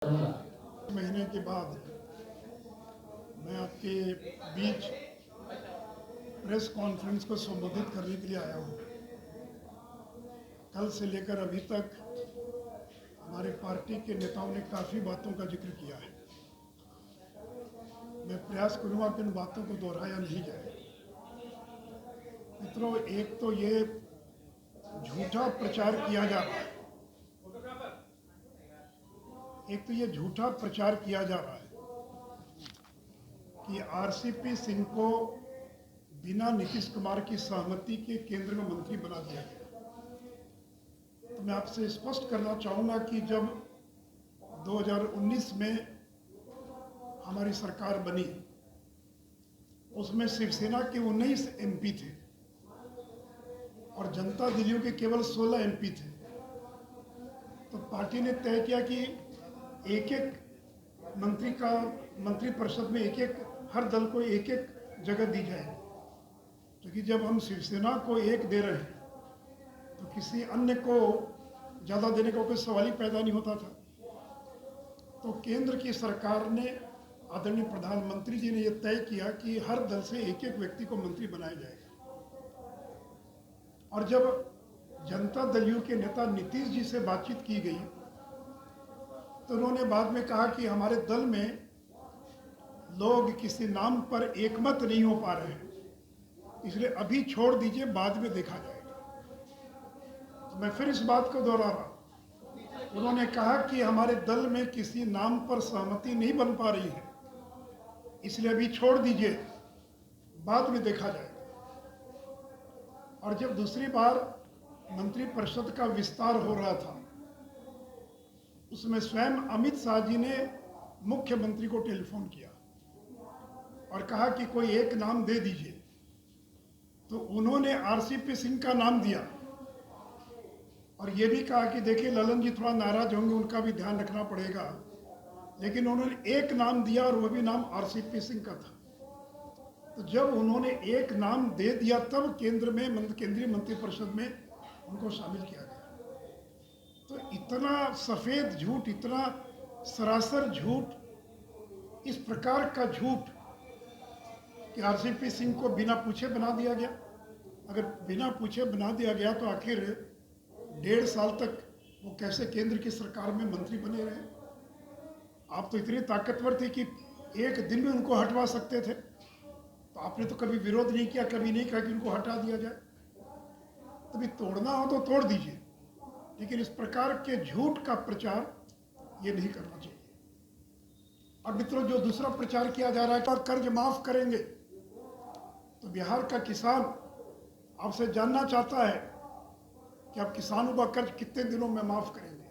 महीने के बाद मैं आपके बीच प्रेस कॉन्फ्रेंस को संबोधित करने के लिए आया हूँ। कल से लेकर अभी तक हमारे पार्टी के नेताओं ने काफ़ी बातों का जिक्र किया है। मैं प्रयास करूँगा कि उन बातों को दोहराया नहीं जाए। मित्रों, एक तो ये झूठा प्रचार किया जा रहा है, कि आरसीपी सिंह को बिना नीतीश कुमार की सहमति के केंद्र में मंत्री बना दिया गया। तो मैं आपसे स्पष्ट करना चाहूँगा कि जब 2019 में हमारी सरकार बनी, उसमें शिवसेना के 19 एमपी थे और जनता दलियों के केवल 16 एमपी थे। तो पार्टी ने तय किया कि एक एक मंत्री परिषद में हर दल को एक एक जगह दी जाएगी। क्योंकि जब हम शिवसेना को एक दे रहे हैं तो किसी अन्य को ज़्यादा देने का कोई सवाल ही पैदा नहीं होता था। तो केंद्र की सरकार ने, आदरणीय प्रधानमंत्री जी ने यह तय किया कि हर दल से एक एक व्यक्ति को मंत्री बनाया जाएगा। और जब जनता दलियों के नेता नीतीश जी से बातचीत की गई तो उन्होंने बाद में कहा कि हमारे दल में लोग किसी नाम पर एकमत नहीं हो पा रहे हैं, इसलिए अभी छोड़ दीजिए, बाद में देखा जाएगा। तो मैं फिर इस बात को दोहरा रहा हूं। उन्होंने कहा कि हमारे दल में किसी नाम पर सहमति नहीं बन पा रही है, इसलिए अभी छोड़ दीजिए, बाद में देखा जाएगा। और जब दूसरी बार मंत्रिपरिषद का विस्तार हो रहा था, उसमें स्वयं अमित शाह जी ने मुख्यमंत्री को टेलीफोन किया और कहा कि कोई एक नाम दे दीजिए। तो उन्होंने आरसीपी सिंह का नाम दिया और ये भी कहा कि देखिए ललन जी थोड़ा नाराज होंगे, उनका भी ध्यान रखना पड़ेगा। लेकिन उन्होंने एक नाम दिया और वह भी नाम आरसीपी सिंह का था। तो जब उन्होंने एक नाम दे दिया तब केंद्रीय मंत्रिपरिषद में उनको शामिल किया गया। तो इतना सफ़ेद झूठ, इतना सरासर झूठ, इस प्रकार का झूठ कि आरसीपी सिंह को बिना पूछे बना दिया गया। अगर बिना पूछे बना दिया गया तो आखिर 1.5 साल तक वो कैसे केंद्र की सरकार में मंत्री बने रहे? आप तो इतने ताकतवर थे कि एक दिन में उनको हटवा सकते थे। तो आपने तो कभी विरोध नहीं किया, कभी नहीं कहा कि उनको हटा दिया जाए। तभी तोड़ना हो तो तोड़ दीजिए, लेकिन इस प्रकार के झूठ का प्रचार ये नहीं करना चाहिए। और मित्रों, जो दूसरा प्रचार किया जा रहा है कि कर्ज माफ करेंगे, तो बिहार का किसान आपसे जानना चाहता है कि आप किसानों का कर्ज कितने दिनों में माफ करेंगे।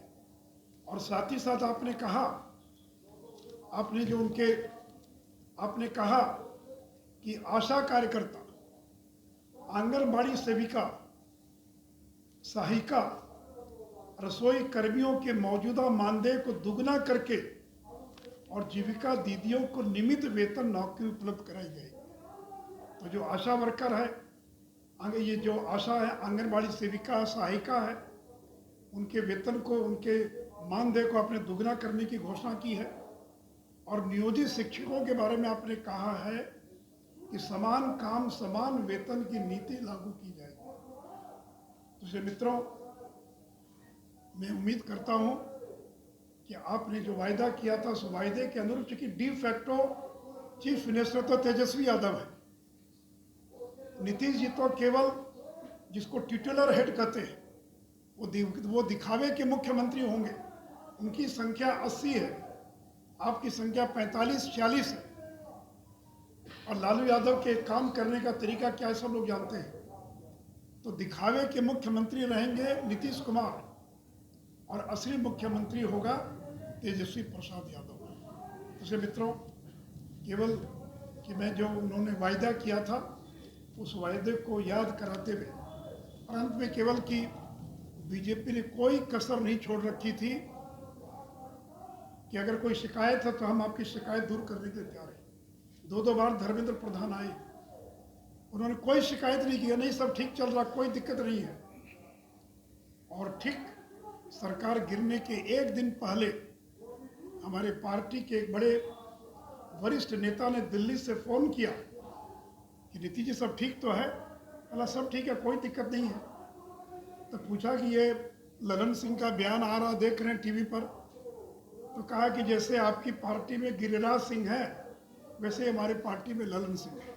और साथ ही साथ आपने कहा कि आशा कार्यकर्ता, आंगनबाड़ी सेविका, सहायिका, रसोई कर्मियों के मौजूदा मानदेय को दुगना करके और जीविका दीदियों को नियमित वेतन नौकरी उपलब्ध कराई जाएगी। तो जो आशा वर्कर है, ये जो आशा है, आंगनबाड़ी सेविका, सहायिका है, उनके वेतन को, उनके मानदेय को आपने दुगना करने की घोषणा की है। और नियोजित शिक्षकों के बारे में आपने कहा है कि समान काम समान वेतन की नीति लागू की जाएगी। तो मित्रों, मैं उम्मीद करता हूं कि आपने जो वायदा किया था उस वायदे के अनुरूप, चूंकि डी फैक्टो चीफ मिनिस्टर तो तेजस्वी यादव है, नीतीश जी तो केवल जिसको टिटुलर हेड कहते हैं वो दिखावे के मुख्यमंत्री होंगे। उनकी संख्या 80 है, आपकी संख्या 45-46 है। और लालू यादव के काम करने का तरीका क्या है सब लोग जानते हैं। तो दिखावे के मुख्यमंत्री रहेंगे नीतीश कुमार और असली मुख्यमंत्री होगा तेजस्वी प्रसाद यादव। तो मित्रों, केवल कि मैं जो उन्होंने वायदा किया था उस वायदे को याद कराते हुए, और अंत में केवल कि बीजेपी ने कोई कसर नहीं छोड़ रखी थी कि अगर कोई शिकायत है तो हम आपकी शिकायत दूर करने के लिए तैयार हैं। 2 बार धर्मेंद्र प्रधान आए, उन्होंने कोई शिकायत नहीं किया, नहीं सब ठीक चल रहा, कोई दिक्कत नहीं है। और ठीक सरकार गिरने के एक दिन पहले हमारे पार्टी के एक बड़े वरिष्ठ नेता ने दिल्ली से फ़ोन किया कि नीतीश जी सब ठीक तो है? बोला सब ठीक है, कोई दिक्कत नहीं है। तो पूछा कि ये ललन सिंह का बयान आ रहा देख रहे हैं टीवी पर, तो कहा कि जैसे आपकी पार्टी में गिरिराज सिंह है वैसे हमारे पार्टी में ललन सिंह है,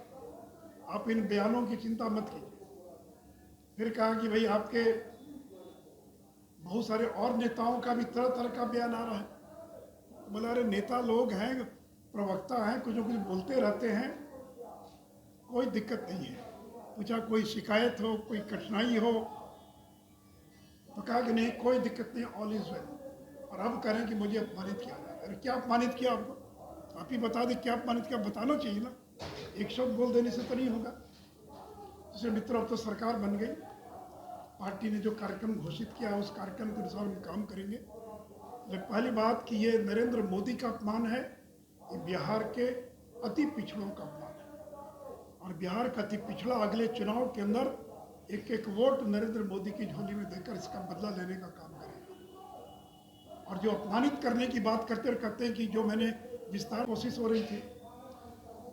आप इन बयानों की चिंता मत कीजिए। फिर कहा कि भाई आपके बहुत सारे और नेताओं का भी तरह तरह का बयान आ रहा है। तो बोला अरे नेता लोग हैं, प्रवक्ता हैं, कुछ न कुछ बोलते रहते हैं, कोई दिक्कत नहीं है। पूछा कोई शिकायत हो, कोई कठिनाई हो? तो कहा कि नहीं कोई दिक्कत नहीं, ऑल इज वेल। और अब करें कि मुझे अपमानित किया जा रहा है। अरे क्या अपमानित किया आपको? आप ही बता दें क्या अपमानित किया, बताना चाहिए ना, एक शब्द बोल देने से तो नहीं होगा। जैसे मित्रों अब तो सरकार बन गई, पार्टी ने जो कार्यक्रम घोषित किया उस कार्यक्रम के अनुसार हम काम करेंगे। लेकिन पहली बात कि ये नरेंद्र मोदी का अपमान है, ये बिहार के अति पिछड़ों का अपमान है। और बिहार का अति पिछड़ा अगले चुनाव के अंदर एक एक वोट नरेंद्र मोदी की झोली में देकर इसका बदला लेने का काम करेगा। और जो अपमानित करने की बात करते हैं कि जो मैंने विस्तार कोशिश हो रही थी,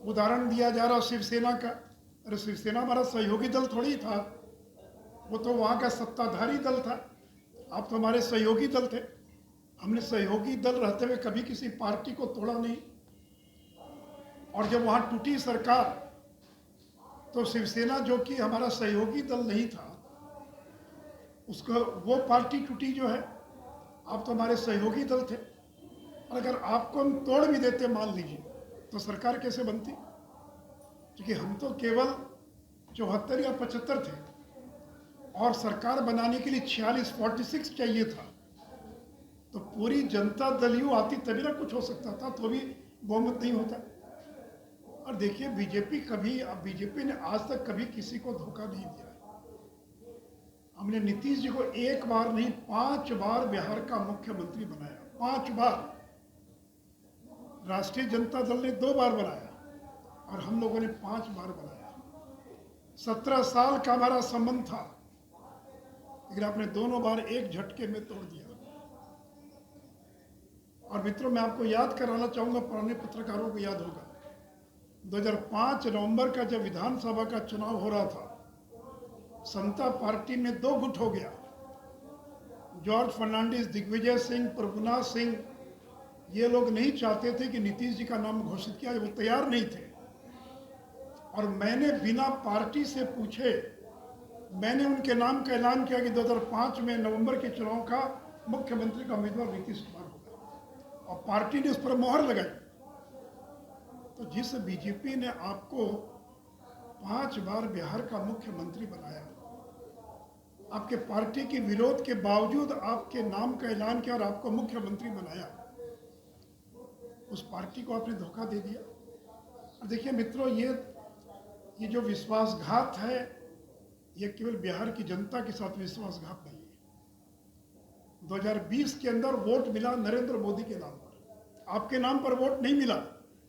उदाहरण दिया जा रहा शिवसेना का। अरे शिवसेना हमारा सहयोगी दल थोड़ी था, वो तो वहाँ का सत्ताधारी दल था। आप तो हमारे सहयोगी दल थे। हमने सहयोगी दल रहते हुए कभी किसी पार्टी को तोड़ा नहीं। और जब वहाँ टूटी सरकार तो शिवसेना जो कि हमारा सहयोगी दल नहीं था, उसको वो पार्टी टूटी जो है। आप तो हमारे सहयोगी दल थे। और अगर आपको हम तोड़ भी देते मान लीजिए, तो सरकार कैसे बनती? क्योंकि हम तो केवल 74 या 75 थे और सरकार बनाने के लिए 46 चाहिए था। तो पूरी जनता दल यू आती तभी ना कुछ हो सकता था, तो भी बहुमत नहीं होता। और देखिए बीजेपी ने आज तक कभी किसी को धोखा नहीं दिया। हमने नीतीश जी को एक बार नहीं 5 बार बिहार का मुख्यमंत्री बनाया, 5 बार। राष्ट्रीय जनता दल ने 2 बार बनाया और हम लोगों ने 5 बार बनाया। 17 साल का हमारा संबंध था, लेकिन आपने दोनों बार एक झटके में तोड़ दिया। और मित्रों मैं आपको याद कराना चाहूंगा, पुराने पत्रकारों को याद होगा 2005 नवंबर का जब विधानसभा का चुनाव हो रहा था, समता पार्टी में 2 गुट हो गया। जॉर्ज फर्नांडिस, दिग्विजय सिंह, प्रभुनाथ सिंह, ये लोग नहीं चाहते थे कि नीतीश जी का नाम घोषित किया, वो तैयार नहीं थे। और मैंने बिना पार्टी से पूछे मैंने उनके नाम का ऐलान किया कि 2005 में नवंबर के चुनाव का मुख्यमंत्री का उम्मीदवार नीतीश कुमार होगा, और पार्टी ने उस पर मोहर लगाई। तो जिस बीजेपी ने आपको 5 बार बिहार का मुख्यमंत्री बनाया, आपके पार्टी के विरोध के बावजूद आपके नाम का ऐलान किया और आपको मुख्यमंत्री बनाया, उस पार्टी को आपने धोखा दे दिया। और देखिए मित्रों, ये जो विश्वासघात है, ये केवल बिहार की जनता के साथ विश्वासघात नहीं है। 2020 के अंदर वोट मिला नरेंद्र मोदी के नाम पर, आपके नाम पर वोट नहीं मिला।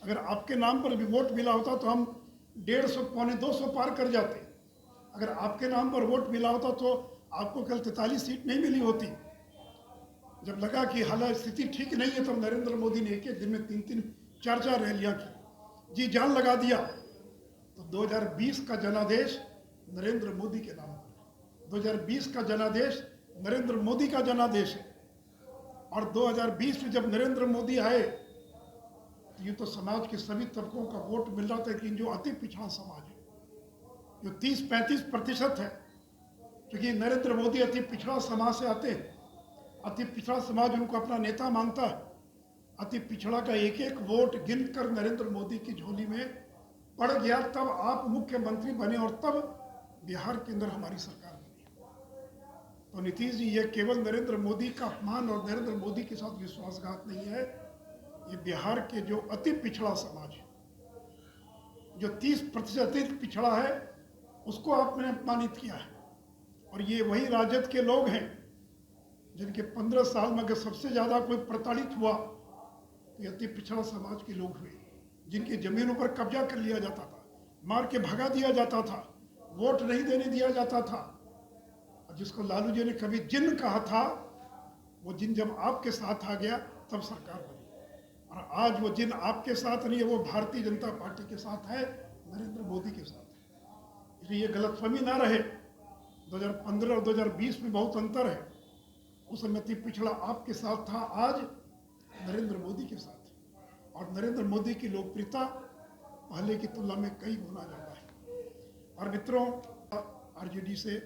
अगर आपके नाम पर भी वोट मिला होता तो हम 150 पौने 200 पार कर जाते। अगर आपके नाम पर वोट मिला होता तो आपको कल 43 सीट नहीं मिली होती। जब लगा कि हालांकि स्थिति ठीक नहीं है, तो नरेंद्र मोदी ने एक दिन में 3-3, 4-4 रैलियां की, जी जान लगा दिया। तो 2020 का जनादेश नरेंद्र मोदी के नाम पर, 2020 का जनादेश नरेंद्र मोदी का जनादेश है। और 2020 में जब नरेंद्र मोदी आए, तो ये तो समाज के सभी तबकों का वोट मिल रहा था। लेकिन जो अति पिछड़ा समाज है, जो 30-35% है, क्योंकि नरेंद्र मोदी अति पिछड़ा समाज से आते हैं, अति पिछड़ा समाज उनको अपना नेता मानता है। अति पिछड़ा का एक एक वोट गिनकर नरेंद्र मोदी की झोली में पड़ गया, तब आप मुख्यमंत्री बने और तब बिहार के अंदर हमारी सरकार बनी। तो नीतीश जी, ये केवल नरेंद्र मोदी का अपमान और नरेंद्र मोदी के साथ विश्वासघात नहीं है, ये बिहार के जो अति पिछड़ा समाज है, जो 30% अति पिछड़ा है, उसको आपने अपमानित किया है। और ये वही राजद के लोग हैं जिनके 15 साल में अगर सबसे ज़्यादा कोई प्रताड़ित हुआ तो अति पिछड़ा समाज के लोग हुए, जिनकी ज़मीनों पर कब्जा कर लिया जाता था, मार के भगा दिया जाता था, वोट नहीं देने दिया जाता था। और जिसको लालू जी ने कभी जिन कहा था, वो जिन जब आपके साथ आ गया तब सरकार बनी। आज वो जिन आपके साथ नहीं है, वो भारतीय जनता पार्टी के साथ है, नरेंद्र मोदी के साथ है। इसलिए ये गलतफहमी ना रहे। 2015 और 2020 में बहुत अंतर है। उस समय अति पिछड़ा आपके साथ था, आज नरेंद्र मोदी के साथ है। और नरेंद्र मोदी की लोकप्रियता पहले की तुलना में कई गुना ज़्यादा है। और मित्रों, आरजेडी से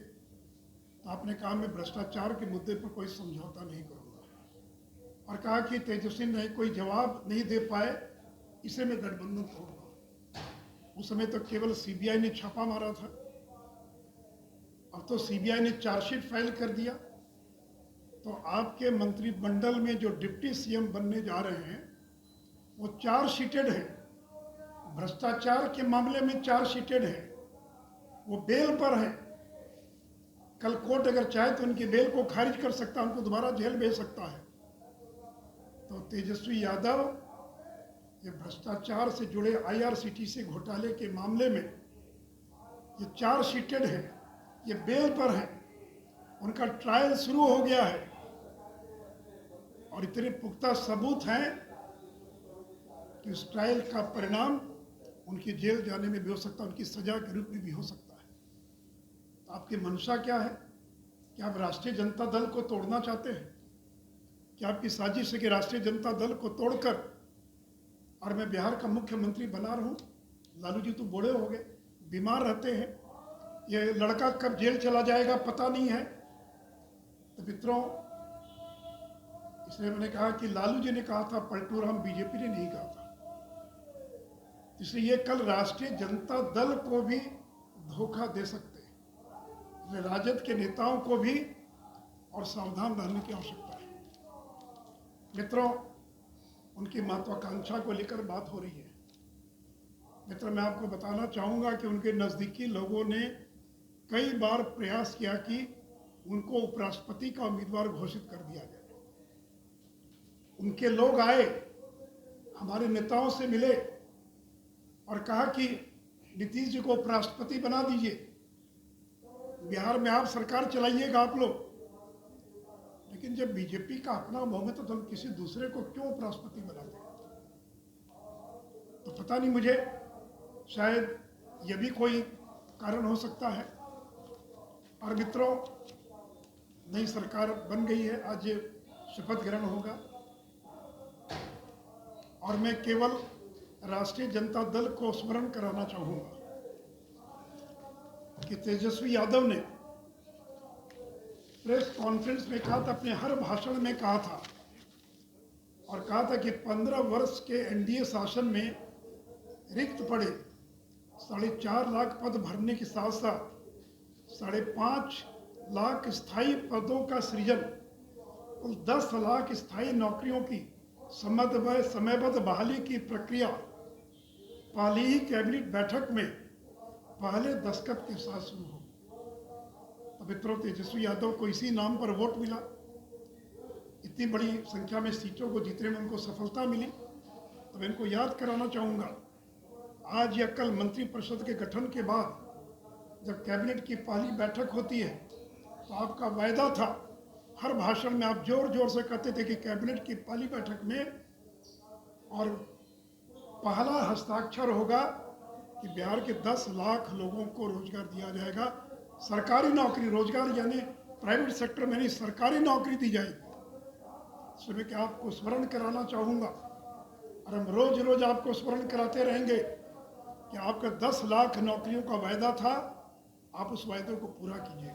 तो आपने कहा मैं भ्रष्टाचार के मुद्दे पर कोई समझौता नहीं करूँगा, और कहा कि तेजस्वी ने कोई जवाब नहीं दे पाए, इसे मैं गठबंधन तोड़ूंगा। उस समय तो केवल सीबीआई ने छापा मारा था, अब तो सीबीआई ने चार्जशीट फाइल कर दिया। तो आपके मंत्रिमंडल में जो डिप्टी सीएम बनने जा रहे हैं वो चार्जशीटेड है, भ्रष्टाचार के मामले में चार्जशीटेड है, वो बेल पर है। कल कोर्ट अगर चाहे तो उनकी बेल को खारिज कर सकता है, उनको दोबारा जेल भेज सकता है। तो तेजस्वी यादव ये भ्रष्टाचार से जुड़े आईआरसीटीसी घोटाले के मामले में ये चार्जशीटेड है, ये बेल पर है, उनका ट्रायल शुरू हो गया है और इतने पुख्ता सबूत हैं कि उस ट्रायल का परिणाम उनकी जेल जाने में भी हो सकता है, उनकी सजा के रूप में भी हो सकता है। तो आपकी मंशा क्या है? क्या आप राष्ट्रीय जनता दल को तोड़ना चाहते हैं? क्या आपकी साजिश है कि राष्ट्रीय जनता दल को तोड़कर और मैं बिहार का मुख्यमंत्री बना रहूं? लालू जी तो बूढ़े हो गए, बीमार रहते हैं, ये लड़का कब जेल चला जाएगा पता नहीं है। तो मित्रों, इसलिए मैंने कहा कि लालू जी ने कहा था पलटू राम, बीजेपी ने नहीं कहा था। इसलिए ये कल राष्ट्रीय जनता दल को भी धोखा दे सकते हैं। राजद के नेताओं को भी और सावधान रहने की आवश्यकता है। मित्रों, उनकी महत्वाकांक्षा को लेकर बात हो रही है। मित्र, मैं आपको बताना चाहूँगा कि उनके नज़दीकी लोगों ने कई बार प्रयास किया कि उनको उपराष्ट्रपति का उम्मीदवार घोषित कर दिया जाए। उनके लोग आए, हमारे नेताओं से मिले और कहा कि नीतीश जी को उपराष्ट्रपति बना दीजिए, बिहार में आप सरकार चलाइएगा आप लोग। लेकिन जब बीजेपी का अपना बहुमत है तो हम किसी दूसरे को क्यों उपराष्ट्रपति बनाते हैं? तो पता नहीं, मुझे शायद यह भी कोई कारण हो सकता है। और मित्रों, नई सरकार बन गई है, आज शपथ ग्रहण होगा और मैं केवल राष्ट्रीय जनता दल को स्मरण कराना चाहूँगा कि तेजस्वी यादव ने प्रेस कॉन्फ्रेंस में कहा था, अपने हर भाषण में कहा था और कहा था कि 15 वर्ष के एनडीए शासन में रिक्त पड़े 4.5 लाख पद भरने के साथ साथ 5.5 लाख स्थायी पदों का सृजन, कुल 10 लाख स्थायी नौकरियों की समयबद्ध बहाली की प्रक्रिया पहली ही कैबिनेट बैठक में पहले दस्तखत के साथ शुरू हो। तो मित्रों, तेजस्वी यादव को इसी नाम पर वोट मिला, इतनी बड़ी संख्या में सीटों को जीतने में उनको सफलता मिली। तो मैं इनको याद कराना चाहूँगा, आज या कल मंत्रिपरिषद के गठन के बाद जब कैबिनेट की पहली बैठक होती है तो आपका वायदा था, हर भाषण में आप जोर जोर से कहते थे कि कैबिनेट की पहली बैठक में और पहला हस्ताक्षर होगा कि बिहार के 10 लाख लोगों को रोजगार दिया जाएगा। सरकारी नौकरी, रोजगार यानी प्राइवेट सेक्टर में नहीं, सरकारी नौकरी दी जाएगी। इसमें क्या आपको स्मरण कराना चाहूँगा और हम रोज रोज आपको स्मरण कराते रहेंगे कि आपका 10 लाख नौकरियों का वायदा था, आप उस वायदे को पूरा कीजिए।